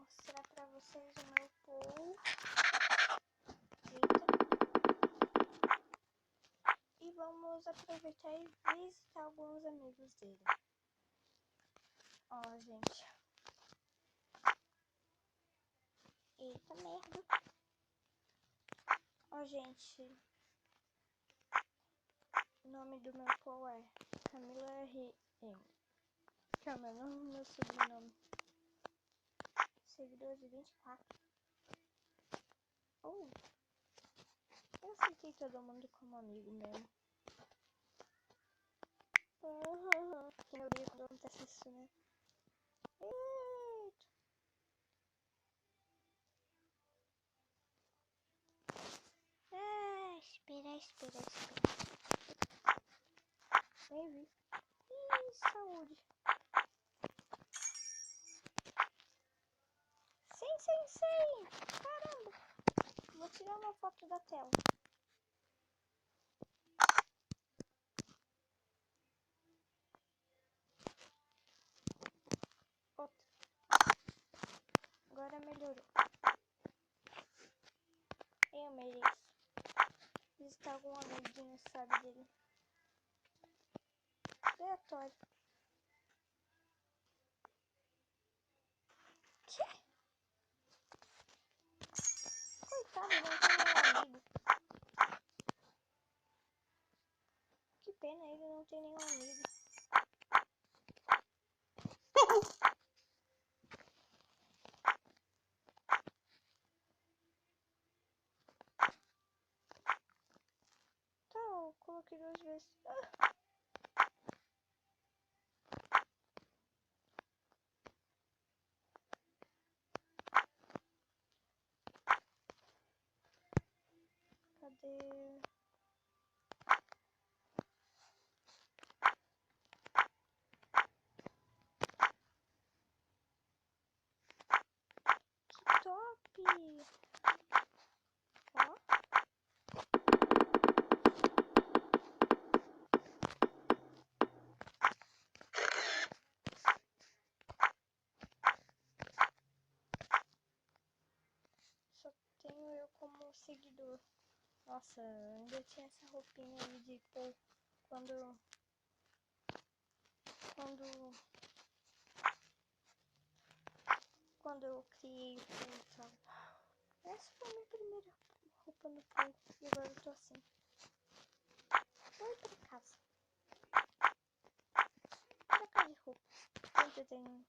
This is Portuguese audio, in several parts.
mostrar pra vocês o meu pool. Eita. E vamos aproveitar e visitar alguns amigos dele. Ó, gente. Eita merda. Ó, gente. O nome do meu pool é Camila RM. Que é o meu nome e meu sobrenome. Seguidores 24. Oh, eu aceitei todo mundo como amigo mesmo. Que meu Deus, quando acontece isso, né? Eita. Ah, espera. Nem vi. Ih, saúde. Sim. Caramba. Vou tirar uma foto da tela. Outra. Agora melhorou. Eu mereço visitar algum amiguinho, sabe, dele. Aleatório. Que? Coitado, não tem nenhum amigo. Que pena, ele não tem nenhum amigo. Tá, eu coloquei 2 vezes. Cadê? Que top! Ó. Só tenho eu como seguidor. Nossa, ainda tinha essa roupinha aí de pôr quando eu criei o pool, sabe? Essa foi a minha primeira roupa no pool. E agora eu tô assim. Vou ir pra casa. Pra casa de roupa. Onde tem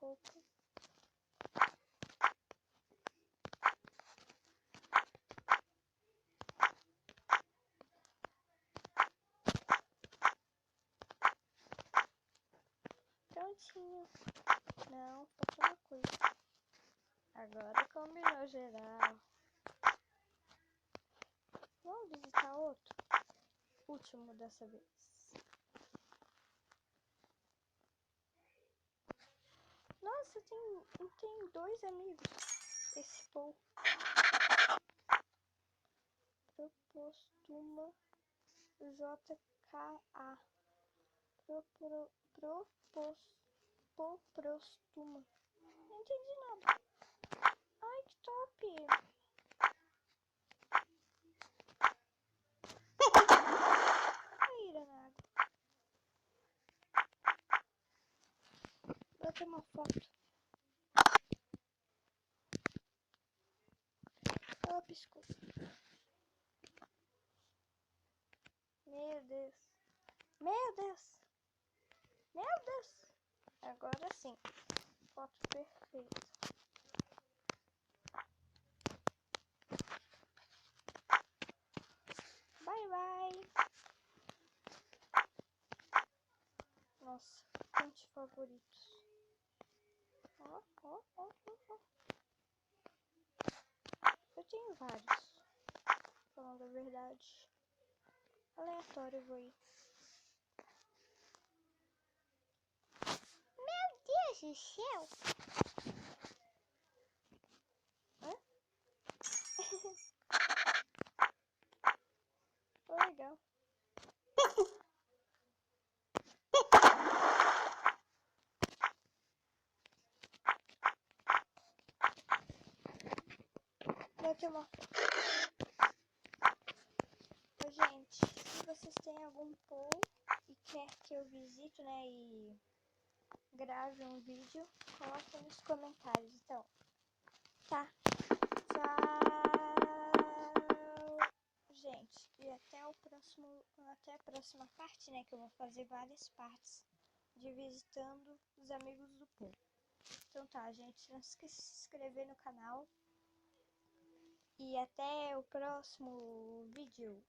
roupa. Prontinho. Não, falta uma coisa. Agora combinou geral. Vamos visitar outro? Último dessa vez. Nossa, tem 2 amigos. Esse povo. Propostuma JKA. Propostuma. Não entendi nada. Ai, que top. Caíra na água. Vou ter uma foto. Ela piscou. Meu Deus. Agora sim. Foto perfeita. Bye. Nossa, quantos favoritos. Ó. Eu tenho vários. Falando a verdade. Aleatório eu vou ir. Meu Deus do céu. Hã? Foi legal. tirar uma foto. Ô, gente, se vocês têm algum pool e quer que eu visite, né, e grave um vídeo, coloque nos comentários. Então, tá? Tchau, gente. E até a próxima parte, né, que eu vou fazer várias partes de visitando os amigos do pool. Então tá, gente, não esqueça de se inscrever no canal. E até o próximo vídeo.